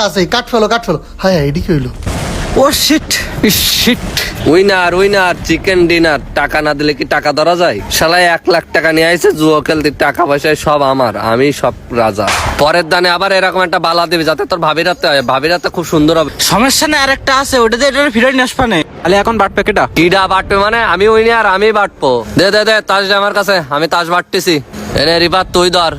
আছে, কাট ফেলো। হায় হায়, এটি কি হইলো? Oh shit shit. Winner chicken dinner. টাকা না দিলে কি টাকা ধরা যায়? শালায় 1 লাখ টাকা নিয়ে আইছে জুয়া খেলতে, টাকা পয়সা সব আমার, আমি সব রাজা। পরের দানে আবার এরকম একটা বালা দিবে যাতে তোর ভাবিরাতে হয়, ভাবিরাতে খুব সুন্দর হবে। সমস্যা নেই, আরেকটা আছে, ওটা দিয়ে এটা ফিরে নিয়ে আসবানে। তাহলে এখন বাট প্যাকেটটা কিডা বাটবে মানে? আমি উইনার, আমি বাটবো। দে তাস দে আমার কাছে, আমি তাস বাটতেছি। এনে রিবাত তুই ধর,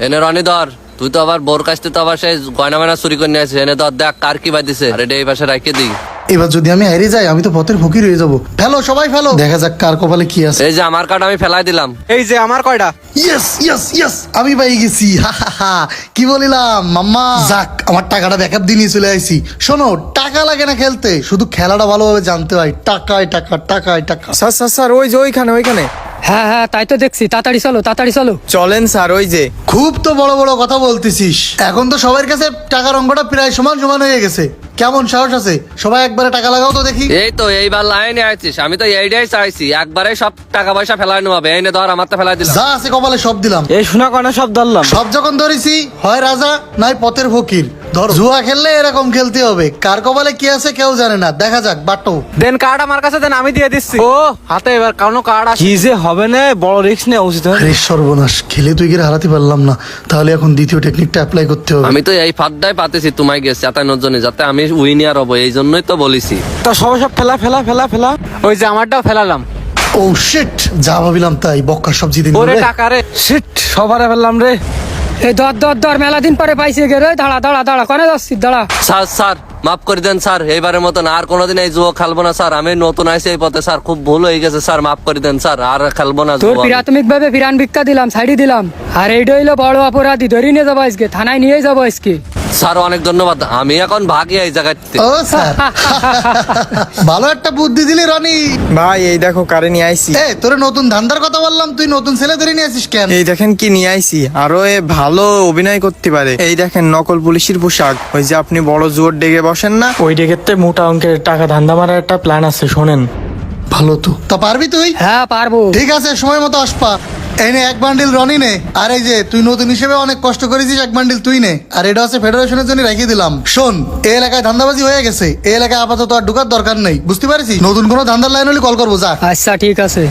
এনে রনি ধর। তুই তো আবার বোর কাছতে তো আবার সেই গয়না ময়না চুরি করে নিয়ে আসিস। এনে ধর, দেখ কার কি বাদিছে। আরে এই পাশে রাখে দিই। এবার যদি আমি হারিয়ে যাই, আমি তো পথের ফকির হয়ে যাবো। ফেলো সবাই ফেলো, দেখা যাক কার কপালে কি আছে। এই যে আমার কার্ড আমি ফেলাই দিলাম। এই যে আমার কয়টা। ইয়েস, আমি পাই গেছি। হা, কি বলিলাম মাম্মা? যাক, আমার টাকাটা ব্যাকআপ দিয়ে নিয়ে চলে আইছি। শোনো, টাকা লাগে না খেলতে, শুধু খেলাটা ভালোভাবে জানতে হয়। টাকায় টাকা। স্যার ওই যে ওইখানে। হ্যাঁ তাই তো দেখছি। তাড়াতাড়ি চলো। চলেন স্যার, ওই যে। খুব তো বড় কথা বলতেছিস। এখন তো সবার কাছে টাকার অঙ্কটা প্রায় সমান হয়ে গেছে। কেমন সাহস আছে? সবাই একবারে টাকা লাগাও তো দেখি। এই তো এইবার লাইনে আছিস, আমি তো এইটাই চাইছি, একবারে সব টাকা পয়সা ফেলাই নেওয়াবে। এই নে ধর, আমার তো ফেলাই দিলাম। যা আছে কপালে সব দিলাম। এই শোনা কয়না সব ধরলাম। সব যখন ধরেছি, হয় রাজা নয় পথের ফকির। ধর, জুয়া খেললে এরকম খেলতে হবে। কার কপালে কি আছে কেউ জানে না। দেখা যাক, বাটো। দেন কার্ড আমার কাছে দেন, আমি দিয়ে দিচ্ছি। ও হাতে এবার কোনো কার্ড আছে। কি যে হবে না, বড় রিস্ক নেওয়া উচিত। আরে সর্বনাশ, খেলে তুই গিয়ে হারাতে পারলাম না। তাহলে এখন দ্বিতীয় টেকনিকটা অ্যাপ্লাই করতে হবে। আমি তো এই ফাঁদটাই পাতেছি তোমায় গেছে যাতানোর জন্য, যাতে আমি উইনার হবো। এই জন্যই তো বলিছি। তো সব ফেলা। ওই যে আমারটাও ফেলালাম। ও শিট, যা ভাবিলাম তাই। বক্কা সব জিতে ওরে নিল রে। টাকা রে, শিট সবারে ফেললাম রে। এই ধর মেলা দিন পরে পাইছে গে রে। দাঁড়া কনে যাচ্ছিস? দাঁড়া। স্যার মাফ করে দেন স্যার, এইবারের মতন আর কোনোদিন এই জুয়া খেলবো না স্যার। আমি নতুন আইছি এই পথে স্যার, খুব ভুল হয়ে গেছে স্যার, মাফ করে দেন স্যার, আর খেলবো না তোর জুয়া। প্রাথমিক ভাবে ফিরান ভিক্ষা দিলাম, সাইডে দিলাম। আর এইটা হইলো বড় অপরাধী, ধরে নিয়ে যাবো আজকে, থানায় নিয়ে যাবো আজকে। স্যার অনেক ধন্যবাদ, আমি এখন ভাগি এই জায়গাতে। ও স্যার, ভালো একটা বুদ্ধি দিলি রনি। ভাই এই দেখো কারে নিয়ে আইছি। এ, তোরে নতুন ধান্দার কথা বললাম, তুই নতুন ছেলে ধরে নিয়ে আসিস কেন? এই দেখেন কি নিয়ে আইছি, আরো এ ভালো অভিনয় করতে পারে। এই দেখেন নকল পুলিশের পোশাক। ওই যে আপনি বড় জোর ডেকে বসেন না, ওই ডেকেতে মোটা অঙ্কের টাকা ধান্দা মারার একটা প্ল্যান আছে, শোনেন। ভালো তো, তা পারবি তুই? হ্যাঁ পারবো। ঠিক আছে, সময় মতো আসপা। এই নে 1 বান্ডিল রনি নে। আর এই যে তুই নতুন হিসেবে অনেক কষ্ট করেছিস, 1 বান্ডিল তুই নে। আর এটা হচ্ছে ফেডারেশনের জন্য রেখে দিলাম। শোন, এই এলাকায় ধান্দাবাজি হয়ে গেছে, এই এলাকায় আপাতত আর ঢুকার দরকার নেই, বুঝতে পারছিস? নতুন কোনো ধান্দার লাইন হলে কল করবো, যা। আচ্ছা ঠিক আছে।